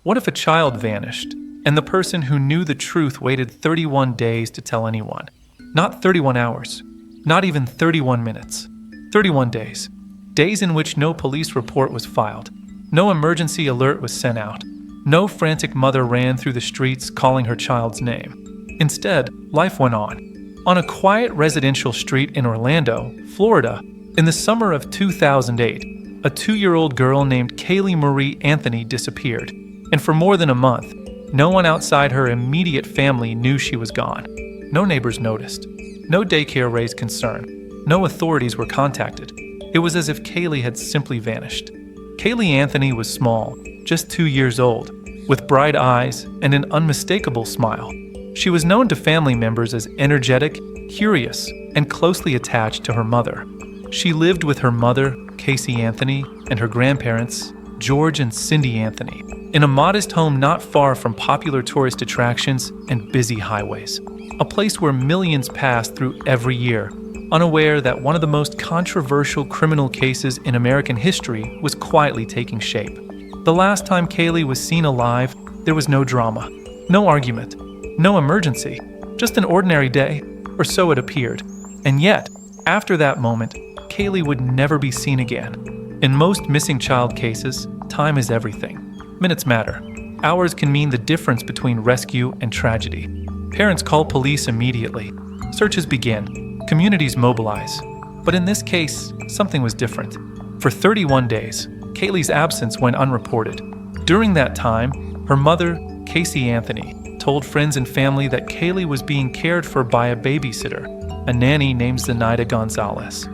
What if a child vanished, and the person who knew the truth waited 31 days to tell anyone? Not 31 hours, not even 31 minutes. 31 days. Days in which no police report was filed, no emergency alert was sent out, no frantic mother ran through the streets calling her child's name. Instead, life went on. On a quiet residential street in Orlando, Florida, in the summer of 2008, a 2-year-old girl named Caylee Anthony disappeared, and for more than a month, no one outside her immediate family knew she was gone. No neighbors noticed. No daycare raised concern. No authorities were contacted. It was as if Caylee had simply vanished. Caylee Anthony was small, just 2 years old, with bright eyes and an unmistakable smile. She was known to family members as energetic, curious, and closely attached to her mother. She lived with her mother, Caylee Anthony, and her grandparents, George and Cindy Anthony, in a modest home not far from popular tourist attractions and busy highways. A place where millions pass through every year, unaware that one of the most controversial criminal cases in American history was quietly taking shape. The last time Caylee was seen alive, there was no drama, no argument, no emergency, just an ordinary day, or so it appeared. And yet, after that moment, Caylee would never be seen again. In most missing child cases, time is everything. Minutes matter. Hours can mean the difference between rescue and tragedy. Parents call police immediately. Searches begin. Communities mobilize. But in this case, something was different. For 31 days, Caylee's absence went unreported. During that time, her mother, Caylee Anthony, told friends and family that Caylee was being cared for by a babysitter, a nanny named Zenaida Gonzalez.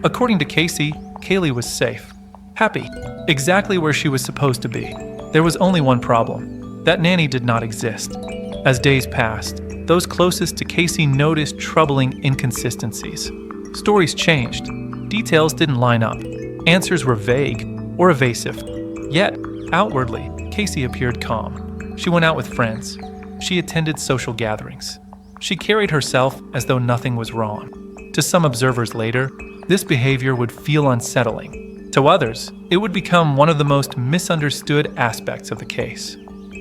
According to Caylee was safe, happy, exactly where she was supposed to be. There was only one problem. That nanny did not exist. As days passed, those closest to Caylee noticed troubling inconsistencies. Stories changed. Details didn't line up. Answers were vague or evasive. Yet, outwardly, Caylee appeared calm. She went out with friends. She attended social gatherings. She carried herself as though nothing was wrong. To some observers later, this behavior would feel unsettling. To others, it would become one of the most misunderstood aspects of the case.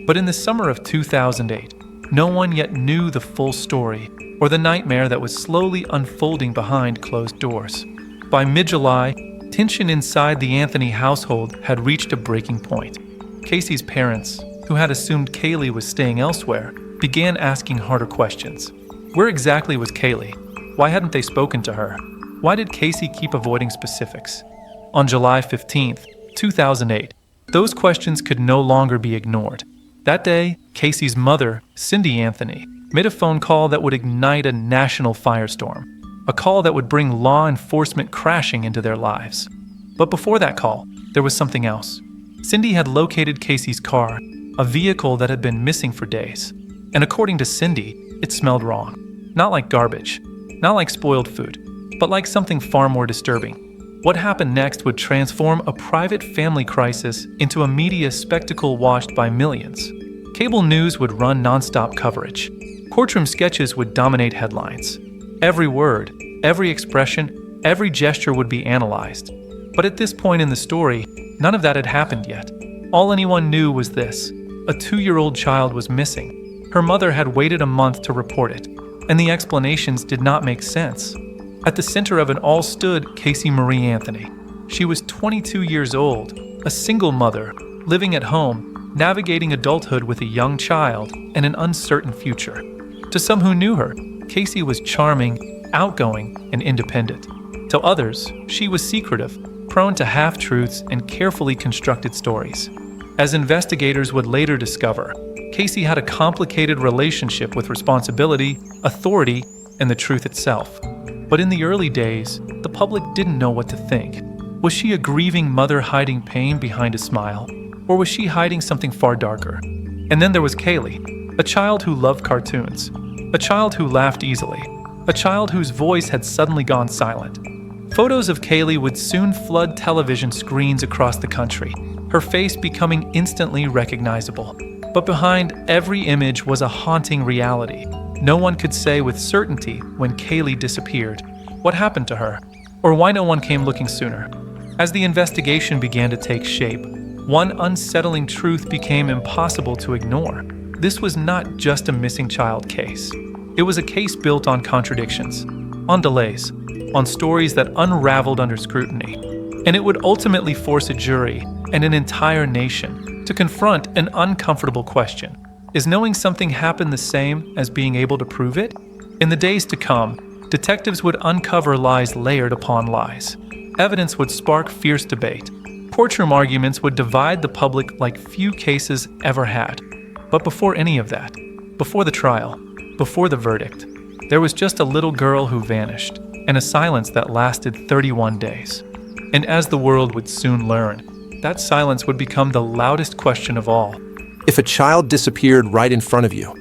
But in the summer of 2008, no one yet knew the full story or the nightmare that was slowly unfolding behind closed doors. By mid-July, tension inside the Anthony household had reached a breaking point. Caylee's parents, who had assumed Caylee was staying elsewhere, began asking harder questions. Where exactly was Caylee? Why hadn't they spoken to her? Why did Caylee keep avoiding specifics? On July 15, 2008, those questions could no longer be ignored. That day, Caylee's mother, Cindy Anthony, made a phone call that would ignite a national firestorm, a call that would bring law enforcement crashing into their lives. But before that call, there was something else. Cindy had located Caylee's car, a vehicle that had been missing for days. And according to Cindy, it smelled wrong. Not like garbage, not like spoiled food, but like something far more disturbing. What happened next would transform a private family crisis into a media spectacle watched by millions. Cable news would run nonstop coverage. Courtroom sketches would dominate headlines. Every word, every expression, every gesture would be analyzed. But at this point in the story, none of that had happened yet. All anyone knew was this: a 2-year-old child was missing. Her mother had waited a month to report it, and the explanations did not make sense. At the center of it all stood Caylee Anthony. She was 22 years old, a single mother, living at home, navigating adulthood with a young child and an uncertain future. To some who knew her, Caylee was charming, outgoing, and independent. To others, she was secretive, prone to half-truths and carefully constructed stories. As investigators would later discover, Caylee had a complicated relationship with responsibility, authority, and the truth itself. But in the early days, the public didn't know what to think. Was she a grieving mother hiding pain behind a smile? Or was she hiding something far darker? And then there was Caylee, a child who loved cartoons, a child who laughed easily, a child whose voice had suddenly gone silent. Photos of Caylee would soon flood television screens across the country, her face becoming instantly recognizable. But behind every image was a haunting reality. No one could say with certainty when Caylee disappeared, what happened to her, or why no one came looking sooner. As the investigation began to take shape, one unsettling truth became impossible to ignore. This was not just a missing child case. It was a case built on contradictions, on delays, on stories that unraveled under scrutiny. And it would ultimately force a jury and an entire nation to confront an uncomfortable question. Is knowing something happened the same as being able to prove it? In the days to come, detectives would uncover lies layered upon lies. Evidence would spark fierce debate. Courtroom arguments would divide the public like few cases ever had. But before any of that, before the trial, before the verdict, there was just a little girl who vanished, and a silence that lasted 31 days. And as the world would soon learn, that silence would become the loudest question of all. If a child disappeared right in front of you,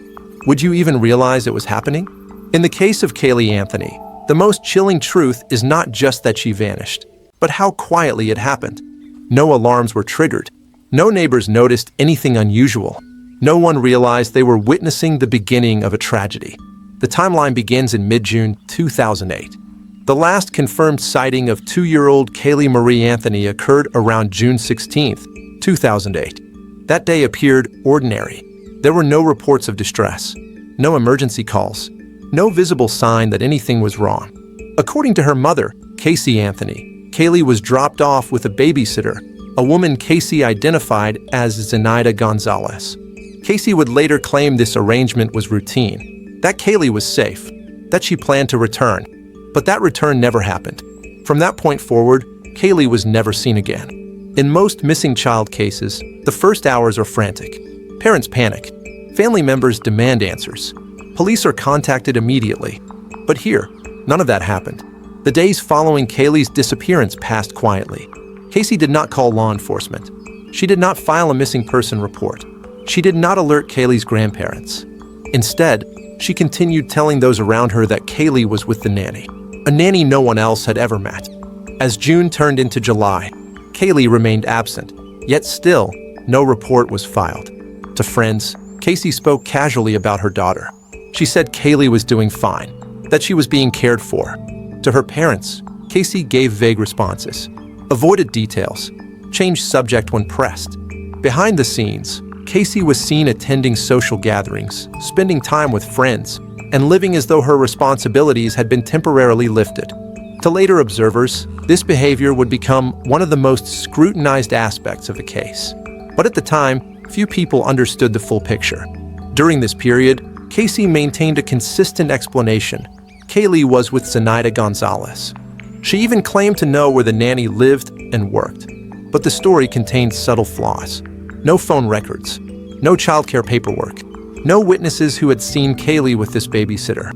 would you even realize it was happening? In the case of Caylee Anthony, the most chilling truth is not just that she vanished, but how quietly it happened. No alarms were triggered. No neighbors noticed anything unusual. No one realized they were witnessing the beginning of a tragedy. The timeline begins in mid-June 2008. The last confirmed sighting of 2-year-old Caylee Marie Anthony occurred around June 16, 2008. That day appeared ordinary. There were no reports of distress, no emergency calls, no visible sign that anything was wrong. According to her mother, Caylee Anthony, Caylee was dropped off with a babysitter, a woman Caylee identified as Zenaida Gonzalez. Caylee would later claim this arrangement was routine, that Caylee was safe, that she planned to return. But that return never happened. From that point forward, Caylee was never seen again. In most missing child cases, the first hours are frantic. Parents panic. Family members demand answers. Police are contacted immediately. But here, none of that happened. The days following Caylee's disappearance passed quietly. Caylee did not call law enforcement. She did not file a missing person report. She did not alert Caylee's grandparents. Instead, she continued telling those around her that Caylee was with the nanny, a nanny no one else had ever met. As June turned into July, Caylee remained absent, yet still, no report was filed. To friends, Caylee spoke casually about her daughter. She said Caylee was doing fine, that she was being cared for. To her parents, Caylee gave vague responses, avoided details, changed subject when pressed. Behind the scenes, Caylee was seen attending social gatherings, spending time with friends, and living as though her responsibilities had been temporarily lifted. To later observers, this behavior would become one of the most scrutinized aspects of the case. But at the time, few people understood the full picture. During this period, Caylee maintained a consistent explanation. Caylee was with Zenaida Gonzalez. She even claimed to know where the nanny lived and worked. But the story contained subtle flaws. No phone records, no childcare paperwork, no witnesses who had seen Caylee with this babysitter.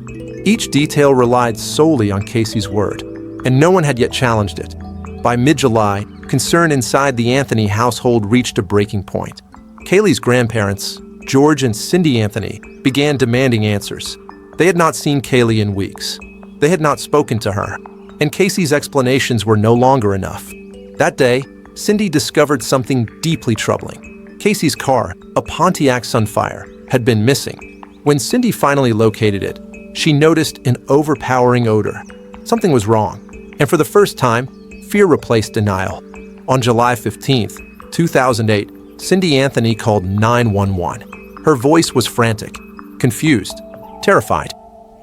Each detail relied solely on Caylee's word, and no one had yet challenged it. By mid-July, concern inside the Anthony household reached a breaking point. Caylee's grandparents, George and Cindy Anthony, began demanding answers. They had not seen Caylee in weeks. They had not spoken to her, and Caylee's explanations were no longer enough. That day, Cindy discovered something deeply troubling. Caylee's car, a Pontiac Sunfire, had been missing. When Cindy finally located it, she noticed an overpowering odor. Something was wrong, and for the first time, fear replaced denial. On July 15, 2008, Cindy Anthony called 911. Her voice was frantic, confused, terrified.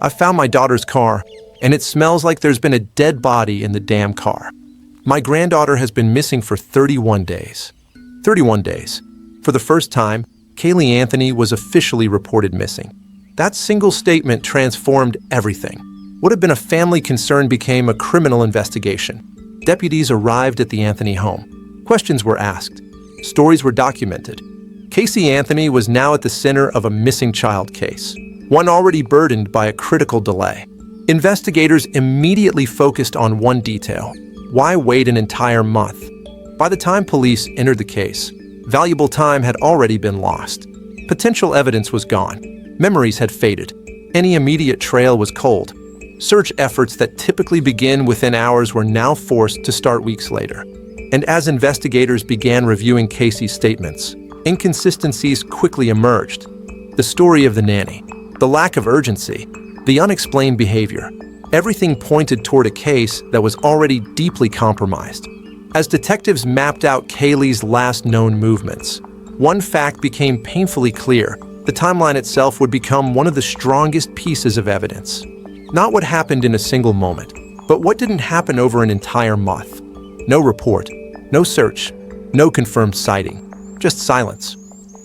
"I found my daughter's car, and it smells like there's been a dead body in the damn car. My granddaughter has been missing for 31 days. 31 days. For the first time, Caylee Anthony was officially reported missing. That single statement transformed everything. What had been a family concern became a criminal investigation. Deputies arrived at the Anthony home. Questions were asked. Stories were documented. Caylee Anthony was now at the center of a missing child case, one already burdened by a critical delay. Investigators immediately focused on one detail. Why wait an entire month? By the time police entered the case, valuable time had already been lost. Potential evidence was gone. Memories had faded. Any immediate trail was cold. Search efforts that typically begin within hours were now forced to start weeks later. And as investigators began reviewing Caylee's statements, inconsistencies quickly emerged. The story of the nanny, the lack of urgency, the unexplained behavior, everything pointed toward a case that was already deeply compromised. As detectives mapped out Caylee's last known movements, one fact became painfully clear. The timeline itself would become one of the strongest pieces of evidence. Not what happened in a single moment, but what didn't happen over an entire month. No report, no search, no confirmed sighting, just silence.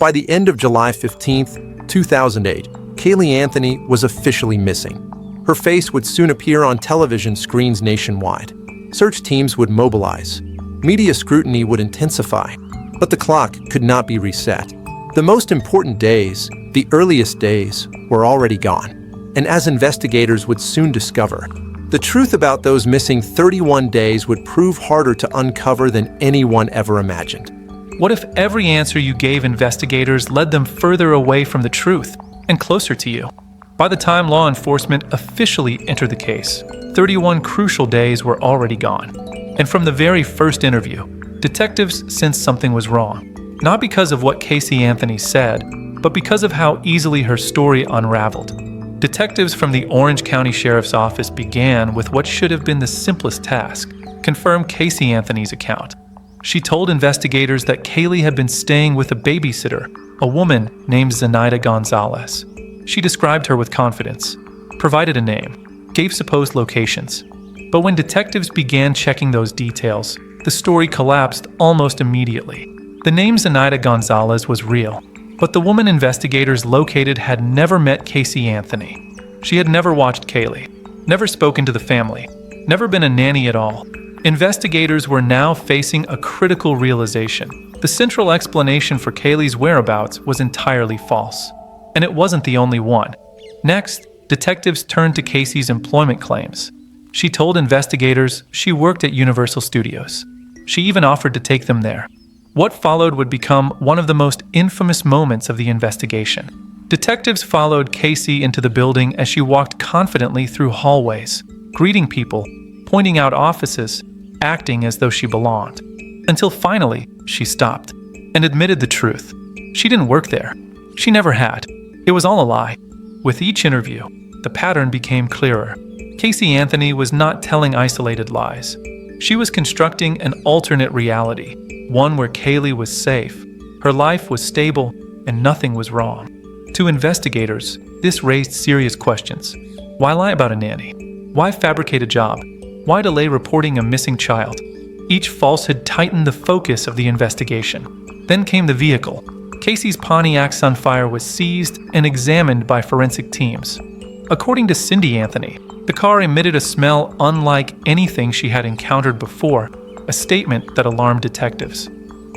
By the end of July 15, 2008, Caylee Anthony was officially missing. Her face would soon appear on television screens nationwide. Search teams would mobilize. Media scrutiny would intensify. But the clock could not be reset. The most important days, the earliest days, were already gone. And as investigators would soon discover, the truth about those missing 31 days would prove harder to uncover than anyone ever imagined. What if every answer you gave investigators led them further away from the truth and closer to you? By the time law enforcement officially entered the case, 31 crucial days were already gone. And from the very first interview, detectives sensed something was wrong. Not because of what Caylee Anthony said, but because of how easily her story unraveled. Detectives from the Orange County Sheriff's Office began with what should have been the simplest task: confirm Caylee Anthony's account. She told investigators that Caylee had been staying with a babysitter, a woman named Zenaida Gonzalez. She described her with confidence, provided a name, gave supposed locations. But when detectives began checking those details, the story collapsed almost immediately. The name Zenaida Gonzalez was real, but the woman investigators located had never met Caylee Anthony. She had never watched Caylee, never spoken to the family, never been a nanny at all. Investigators were now facing a critical realization. The central explanation for Caylee's whereabouts was entirely false. And it wasn't the only one. Next, detectives turned to Caylee's employment claims. She told investigators she worked at Universal Studios. She even offered to take them there. What followed would become one of the most infamous moments of the investigation. Detectives followed Caylee into the building as she walked confidently through hallways, greeting people, pointing out offices, acting as though she belonged. Until finally, she stopped and admitted the truth. She didn't work there. She never had. It was all a lie. With each interview, the pattern became clearer. Caylee Anthony was not telling isolated lies. She was constructing an alternate reality, one where Caylee was safe, her life was stable, and nothing was wrong. To investigators, this raised serious questions. Why lie about a nanny? Why fabricate a job? Why delay reporting a missing child? Each falsehood tightened the focus of the investigation. Then came the vehicle. Caylee's Pontiac Sunfire was seized and examined by forensic teams. According to Cindy Anthony, the car emitted a smell unlike anything she had encountered before, a statement that alarmed detectives.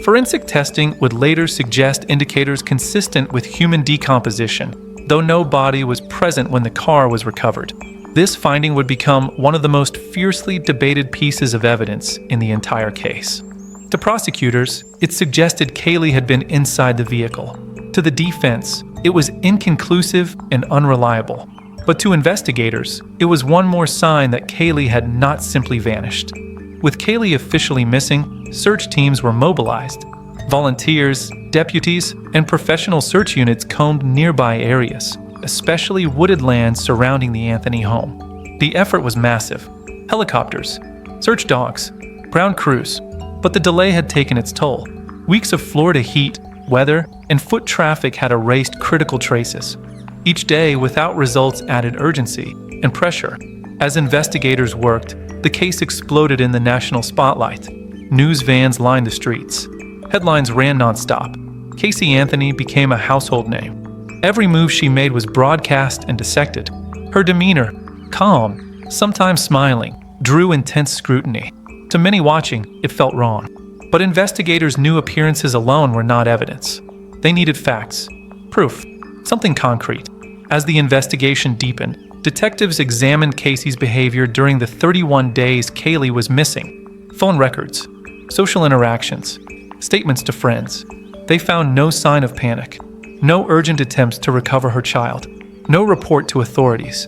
Forensic testing would later suggest indicators consistent with human decomposition, though no body was present when the car was recovered. This finding would become one of the most fiercely debated pieces of evidence in the entire case. To prosecutors, it suggested Caylee had been inside the vehicle. To the defense, it was inconclusive and unreliable. But to investigators, it was one more sign that Caylee had not simply vanished. With Caylee officially missing, search teams were mobilized. Volunteers, deputies, and professional search units combed nearby areas, especially wooded lands surrounding the Anthony home. The effort was massive. Helicopters, search dogs, ground crews. But the delay had taken its toll. Weeks of Florida heat, weather, and foot traffic had erased critical traces. Each day without results added urgency and pressure. As investigators worked, the case exploded in the national spotlight. News vans lined the streets. Headlines ran nonstop. Caylee Anthony became a household name. Every move she made was broadcast and dissected. Her demeanor, calm, sometimes smiling, drew intense scrutiny. To many watching, it felt wrong. But investigators knew appearances alone were not evidence. They needed facts, proof, something concrete. As the investigation deepened, detectives examined Caylee's behavior during the 31 days Caylee was missing. Phone records, social interactions, statements to friends. They found no sign of panic, no urgent attempts to recover her child, no report to authorities.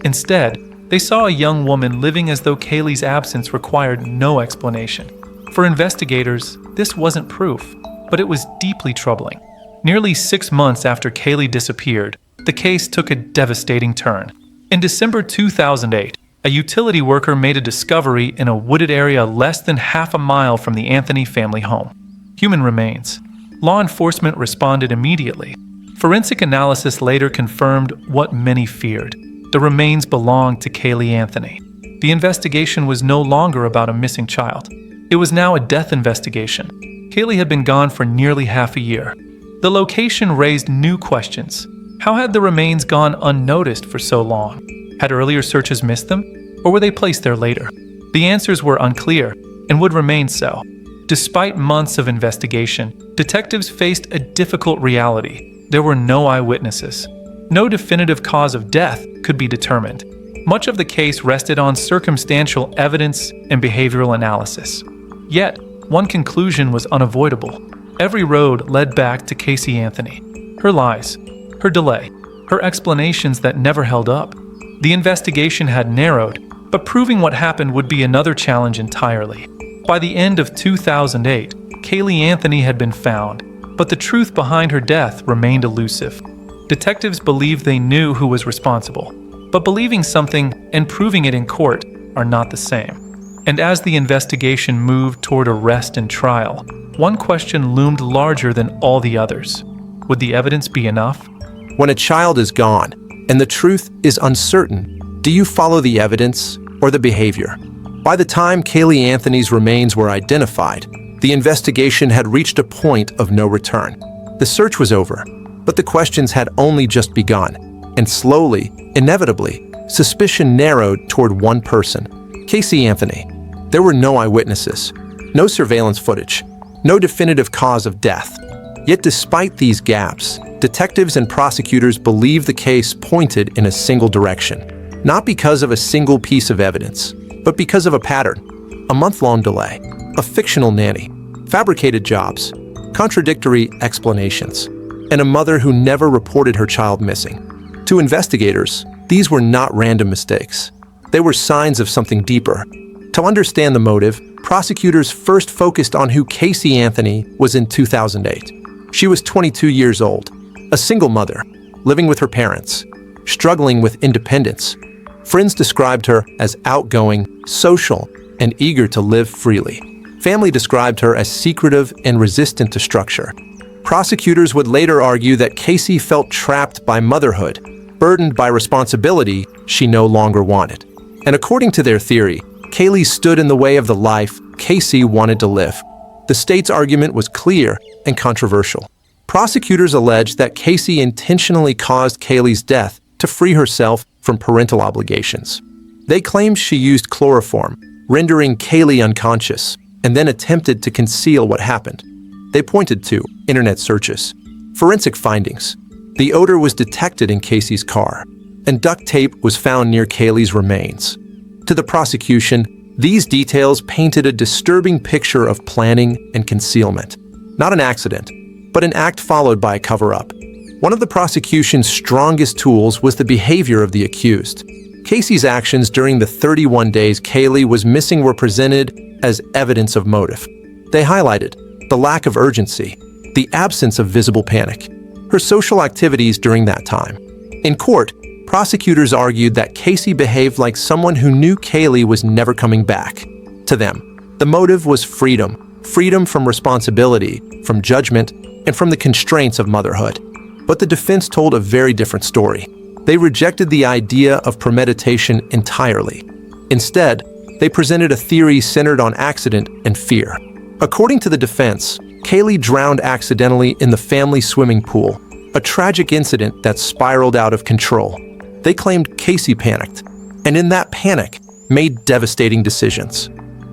Instead, they saw a young woman living as though Caylee's absence required no explanation. For investigators, this wasn't proof, but it was deeply troubling. Nearly 6 months after Caylee disappeared, the case took a devastating turn. In December 2008, A utility worker made a discovery in a wooded area less than half a mile from the Anthony family home. Human remains. Law enforcement responded immediately. Forensic analysis later confirmed what many feared. The remains belonged to Caylee Anthony. The investigation was no longer about a missing child. It was now a death investigation. Caylee had been gone for nearly half a year. The location raised new questions. How had the remains gone unnoticed for so long? Had earlier searches missed them, or were they placed there later? The answers were unclear and would remain so. Despite months of investigation, detectives faced a difficult reality. There were no eyewitnesses. No definitive cause of death could be determined. Much of the case rested on circumstantial evidence and behavioral analysis. Yet, one conclusion was unavoidable. Every road led back to Caylee Anthony. Her lies, her delay, her explanations that never held up. The investigation had narrowed, but proving what happened would be another challenge entirely. By the end of 2008, Caylee Anthony had been found, but the truth behind her death remained elusive. Detectives believed they knew who was responsible, but believing something and proving it in court are not the same. And as the investigation moved toward arrest and trial, one question loomed larger than all the others. Would the evidence be enough? When a child is gone and the truth is uncertain, do you follow the evidence or the behavior? By the time Caylee Anthony's remains were identified, the investigation had reached a point of no return. The search was over, but the questions had only just begun, and slowly, inevitably, suspicion narrowed toward one person, Caylee Anthony. There were no eyewitnesses, no surveillance footage, no definitive cause of death. Yet despite these gaps, detectives and prosecutors believed the case pointed in a single direction, not because of a single piece of evidence, but because of a pattern, a month-long delay, a fictional nanny, fabricated jobs, contradictory explanations, and a mother who never reported her child missing. To investigators, these were not random mistakes. They were signs of something deeper. To understand the motive, prosecutors first focused on who Caylee Anthony was in 2008. She was 22 years old, a single mother, living with her parents, struggling with independence. Friends described her as outgoing, social, and eager to live freely. Family described her as secretive and resistant to structure. Prosecutors would later argue that Caylee felt trapped by motherhood, burdened by responsibility she no longer wanted. And according to their theory, Caylee stood in the way of the life Caylee wanted to live. The state's argument was clear and controversial. Prosecutors alleged that Caylee intentionally caused Caylee's death to free herself from parental obligations. They claimed she used chloroform, rendering Caylee unconscious, and then attempted to conceal what happened. They pointed to internet searches, forensic findings. The odor was detected in Caylee's car, and duct tape was found near Caylee's remains. To the prosecution, these details painted a disturbing picture of planning and concealment. Not an accident, but an act followed by a cover-up. One of the prosecution's strongest tools was the behavior of the accused. Caylee's actions during the 31 days Caylee was missing were presented as evidence of motive. They highlighted the lack of urgency, the absence of visible panic, her social activities during that time. In court, prosecutors argued that Caylee behaved like someone who knew Caylee was never coming back. To them, the motive was freedom from responsibility, from judgment, and from the constraints of motherhood. But the defense told a very different story. They rejected the idea of premeditation entirely. Instead, they presented a theory centered on accident and fear. According to the defense, Caylee drowned accidentally in the family swimming pool, a tragic incident that spiraled out of control. They claimed Caylee panicked, and in that panic, made devastating decisions.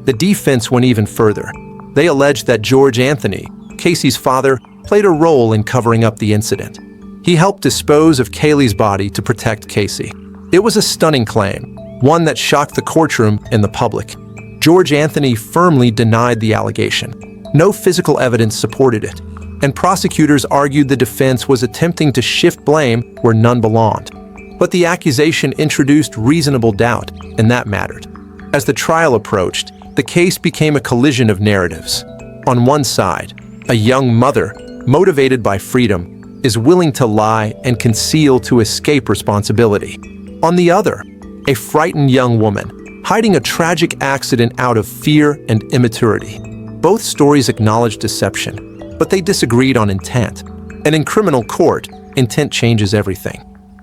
The defense went even further. They alleged that George Anthony, Caylee's father, played a role in covering up the incident. He helped dispose of Caylee's body to protect Caylee. It was a stunning claim, one that shocked the courtroom and the public. George Anthony firmly denied the allegation. No physical evidence supported it, and prosecutors argued the defense was attempting to shift blame where none belonged. But the accusation introduced reasonable doubt, and that mattered. As the trial approached, the case became a collision of narratives. On one side, a young mother, motivated by freedom, is willing to lie and conceal to escape responsibility. On the other, a frightened young woman, hiding a tragic accident out of fear and immaturity. Both stories acknowledged deception, but they disagreed on intent. And in criminal court, intent changes everything.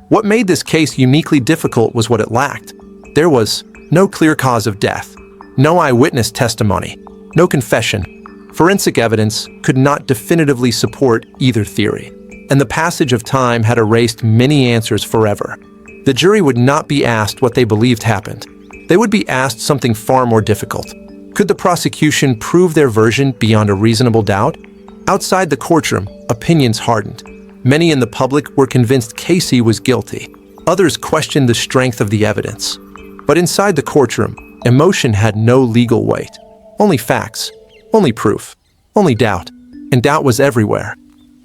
What made this case uniquely difficult was what it lacked. There was no clear cause of death, no eyewitness testimony, no confession. Forensic evidence could not definitively support either theory, and the passage of time had erased many answers forever. The jury would not be asked what they believed happened. They would be asked something far more difficult. Could the prosecution prove their version beyond a reasonable doubt? Outside the courtroom, opinions hardened. Many in the public were convinced Caylee was guilty. Others questioned the strength of the evidence. But inside the courtroom, emotion had no legal weight. Only facts, only proof, only doubt. And doubt was everywhere.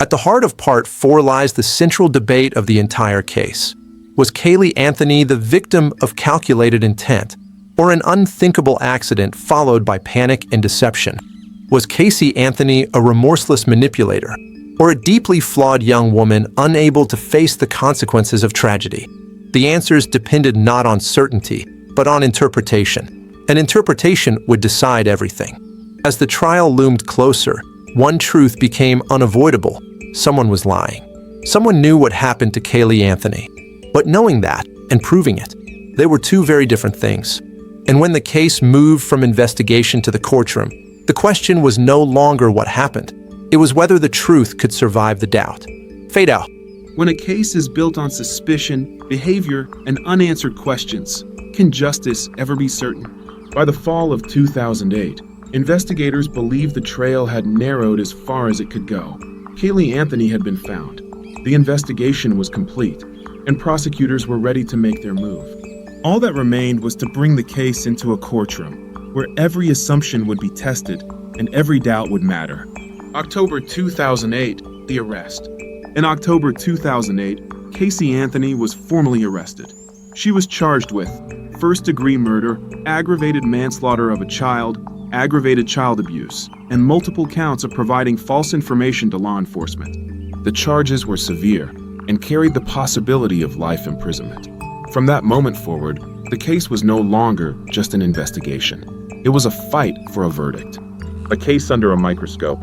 At the heart of Part 4 lies the central debate of the entire case. Was Caylee Anthony the victim of calculated intent, or an unthinkable accident followed by panic and deception? Was Caylee Anthony a remorseless manipulator, or a deeply flawed young woman unable to face the consequences of tragedy? The answers depended not on certainty, but on interpretation. And interpretation would decide everything. As the trial loomed closer, one truth became unavoidable. Someone was lying. Someone knew what happened to Caylee Anthony. But knowing that and proving it, they were two very different things. And when the case moved from investigation to the courtroom, the question was no longer what happened. It was whether the truth could survive the doubt. Fade out. When a case is built on suspicion, behavior, and unanswered questions, can justice ever be certain? By the fall of 2008, investigators believed the trail had narrowed as far as it could go. Caylee Anthony had been found. The investigation was complete, and prosecutors were ready to make their move. All that remained was to bring the case into a courtroom, where every assumption would be tested and every doubt would matter. October 2008, the arrest. In October 2008, Caylee Anthony was formally arrested. She was charged with first-degree murder, aggravated manslaughter of a child, aggravated child abuse, and multiple counts of providing false information to law enforcement. The charges were severe and carried the possibility of life imprisonment. From that moment forward, the case was no longer just an investigation. It was a fight for a verdict. A case under a microscope.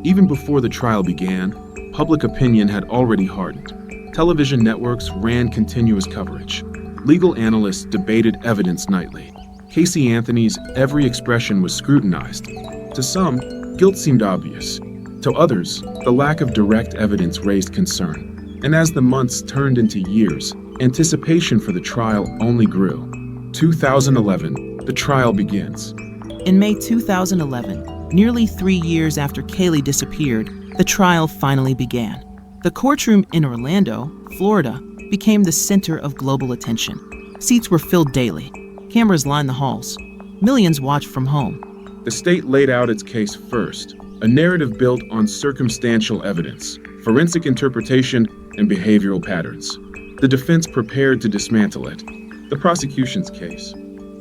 Even before the trial began, public opinion had already hardened. Television networks ran continuous coverage. Legal analysts debated evidence nightly. Caylee Anthony's every expression was scrutinized. To some, guilt seemed obvious. To others, the lack of direct evidence raised concern. And as the months turned into years, anticipation for the trial only grew. 2011, the trial begins. In May 2011, nearly 3 years after Caylee disappeared, the trial finally began. The courtroom in Orlando, Florida, became the center of global attention. Seats were filled daily. Cameras lined the halls. Millions watched from home. The state laid out its case first, a narrative built on circumstantial evidence, forensic interpretation, and behavioral patterns. The defense prepared to dismantle it. The prosecution's case.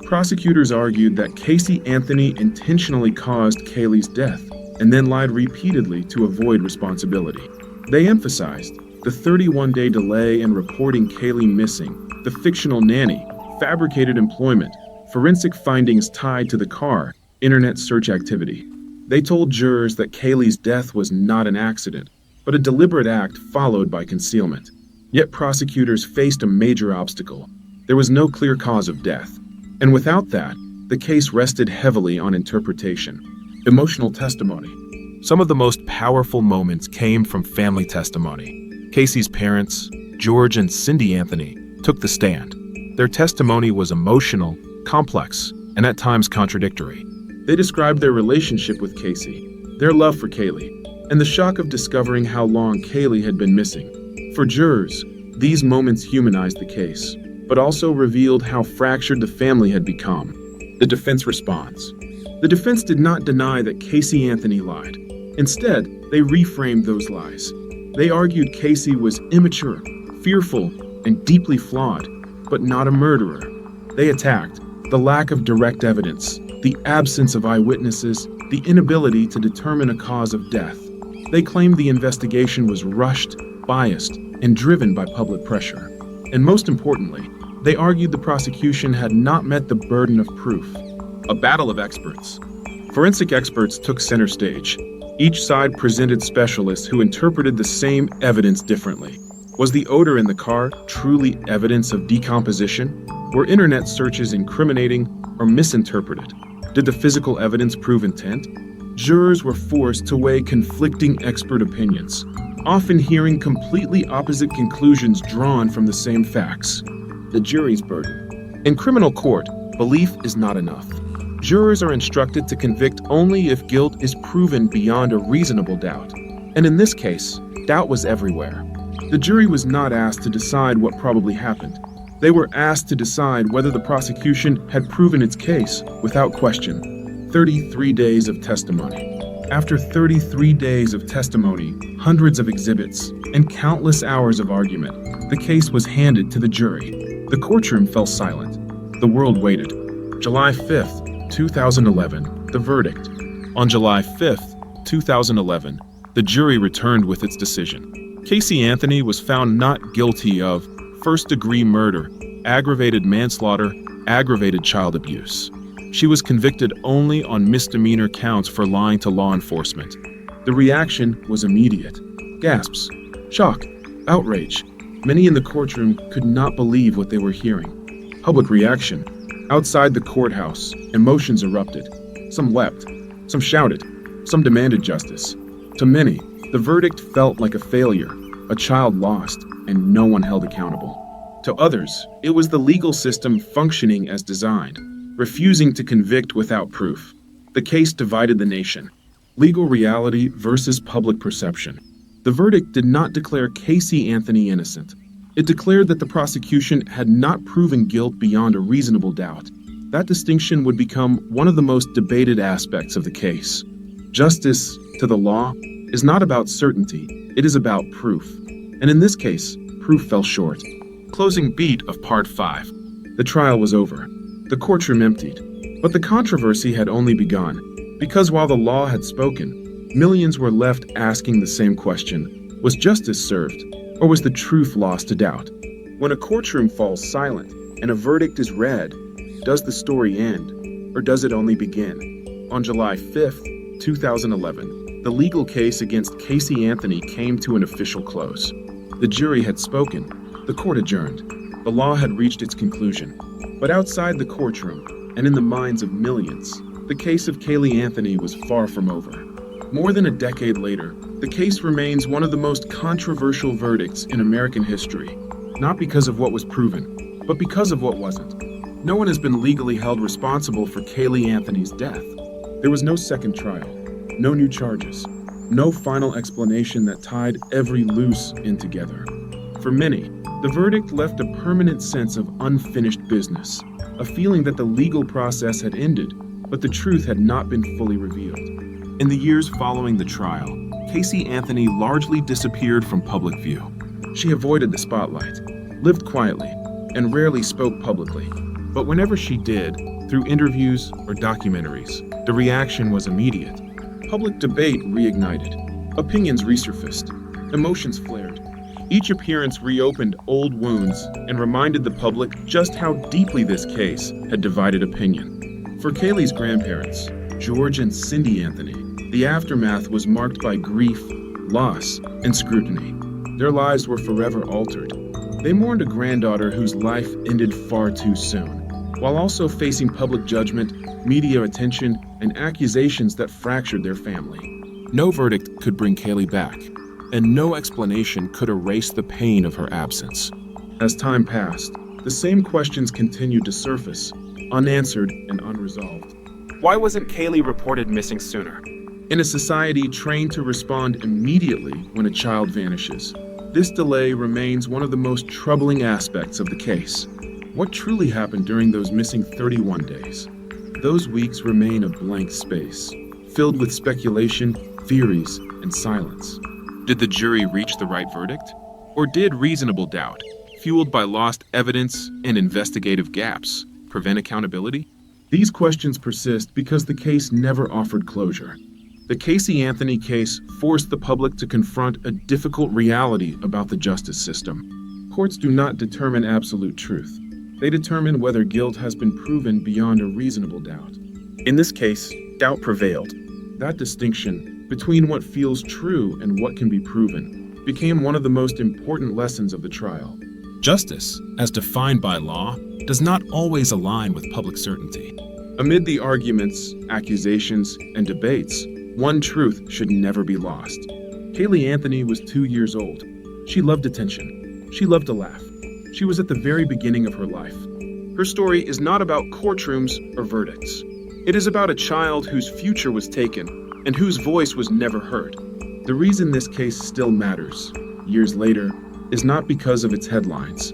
Prosecutors argued that Caylee Anthony intentionally caused Caylee's death and then lied repeatedly to avoid responsibility. They emphasized the 31-day delay in reporting Caylee missing, the fictional nanny, fabricated employment, forensic findings tied to the car, internet search activity. They told jurors that Caylee's death was not an accident, but a deliberate act followed by concealment. Yet prosecutors faced a major obstacle. There was no clear cause of death. And without that, the case rested heavily on interpretation. Emotional testimony. Some of the most powerful moments came from family testimony. Caylee's parents, George and Cindy Anthony, took the stand. Their testimony was emotional, complex, and at times contradictory. They described their relationship with Caylee, their love for Caylee, and the shock of discovering how long Caylee had been missing. For jurors, these moments humanized the case, but also revealed how fractured the family had become. The defense response. The defense did not deny that Caylee Anthony lied. Instead, they reframed those lies. They argued Caylee was immature, fearful, and deeply flawed, but not a murderer. They attacked the lack of direct evidence, the absence of eyewitnesses, the inability to determine a cause of death. They claimed the investigation was rushed, biased, and driven by public pressure. And most importantly, They argued the prosecution had not met the burden of proof. A battle of experts. Forensic experts took center stage. Each side presented specialists who interpreted the same evidence differently. Was the odor in the car truly evidence of decomposition? Were internet searches incriminating or misinterpreted? Did the physical evidence prove intent? Jurors were forced to weigh conflicting expert opinions, often hearing completely opposite conclusions drawn from the same facts. The jury's burden. In criminal court, belief is not enough. Jurors are instructed to convict only if guilt is proven beyond a reasonable doubt. And in this case, doubt was everywhere. The jury was not asked to decide what probably happened. They were asked to decide whether the prosecution had proven its case without question. 33 days of testimony. After 33 days of testimony, hundreds of exhibits, and countless hours of argument, the case was handed to the jury. The courtroom fell silent. The world waited. July 5th, 2011, the verdict. On July 5th, 2011, the jury returned with its decision. Caylee Anthony was found not guilty of first-degree murder, aggravated manslaughter, aggravated child abuse. She was convicted only on misdemeanor counts for lying to law enforcement. The reaction was immediate. Gasps, shock, outrage. Many in the courtroom could not believe what they were hearing. Public reaction. Outside the courthouse, emotions erupted. Some wept, some shouted, some demanded justice. To many, the verdict felt like a failure, a child lost, and no one held accountable. To others, it was the legal system functioning as designed, refusing to convict without proof. The case divided the nation. Legal reality versus public perception. The verdict did not declare Caylee Anthony innocent. It declared that the prosecution had not proven guilt beyond a reasonable doubt. That distinction would become one of the most debated aspects of the case. Justice, to the law, is not about certainty, it is about proof. And in this case, proof fell short. Closing beat of Part 5. The trial was over. The courtroom emptied. But the controversy had only begun, because while the law had spoken, millions were left asking the same question: was justice served, or was the truth lost to doubt? When a courtroom falls silent and a verdict is read, does the story end, or does it only begin? On July 5th, 2011, the legal case against Caylee Anthony came to an official close. The jury had spoken. The court adjourned. The law had reached its conclusion. But outside the courtroom, and in the minds of millions, the case of Caylee Anthony was far from over. More than a decade later, the case remains one of the most controversial verdicts in American history, not because of what was proven, but because of what wasn't. No one has been legally held responsible for Caylee Anthony's death. There was no second trial, no new charges, no final explanation that tied every loose end together. For many, the verdict left a permanent sense of unfinished business, a feeling that the legal process had ended, but the truth had not been fully revealed. In the years following the trial, Caylee Anthony largely disappeared from public view. She avoided the spotlight, lived quietly, and rarely spoke publicly. But whenever she did, through interviews or documentaries, the reaction was immediate. Public debate reignited. Opinions resurfaced. Emotions flared. Each appearance reopened old wounds and reminded the public just how deeply this case had divided opinion. For Caylee's grandparents, George and Cindy Anthony, the aftermath was marked by grief, loss, and scrutiny. Their lives were forever altered. They mourned a granddaughter whose life ended far too soon, while also facing public judgment, media attention, and accusations that fractured their family. No verdict could bring Caylee back, and no explanation could erase the pain of her absence. As time passed, the same questions continued to surface, unanswered and unresolved. Why wasn't Caylee reported missing sooner? In a society trained to respond immediately when a child vanishes, this delay remains one of the most troubling aspects of the case. What truly happened during those missing 31 days? Those weeks remain a blank space, filled with speculation, theories, and silence. Did the jury reach the right verdict? Or did reasonable doubt, fueled by lost evidence and investigative gaps, prevent accountability? These questions persist because the case never offered closure. The Caylee Anthony case forced the public to confront a difficult reality about the justice system. Courts do not determine absolute truth. They determine whether guilt has been proven beyond a reasonable doubt. In this case, doubt prevailed. That distinction between what feels true and what can be proven became one of the most important lessons of the trial. Justice, as defined by law, does not always align with public certainty. Amid the arguments, accusations, and debates, one truth should never be lost. Caylee Anthony was 2 years old. She loved attention. She loved to laugh. She was at the very beginning of her life. Her story is not about courtrooms or verdicts. It is about a child whose future was taken and whose voice was never heard. The reason this case still matters, years later, is not because of its headlines.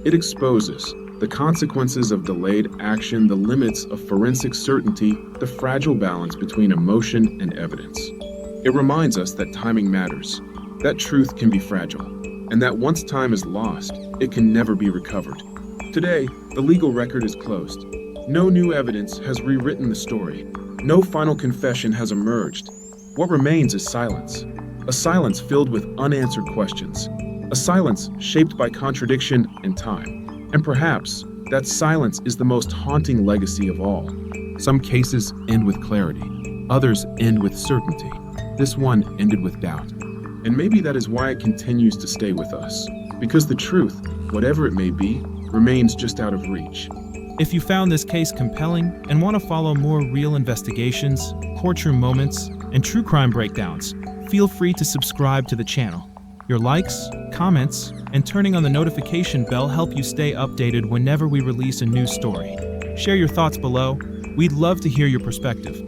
It exposes the consequences of delayed action, the limits of forensic certainty, the fragile balance between emotion and evidence. It reminds us that timing matters, that truth can be fragile, and that once time is lost, it can never be recovered. Today, the legal record is closed. No new evidence has rewritten the story. No final confession has emerged. What remains is silence. A silence filled with unanswered questions. A silence shaped by contradiction and time. And perhaps that silence is the most haunting legacy of all. Some cases end with clarity. Others end with certainty. This one ended with doubt. And maybe that is why it continues to stay with us. Because the truth, whatever it may be, remains just out of reach. If you found this case compelling and want to follow more real investigations, courtroom moments, and true crime breakdowns, feel free to subscribe to the channel. Your likes, comments, and turning on the notification bell help you stay updated whenever we release a new story. Share your thoughts below. We'd love to hear your perspective.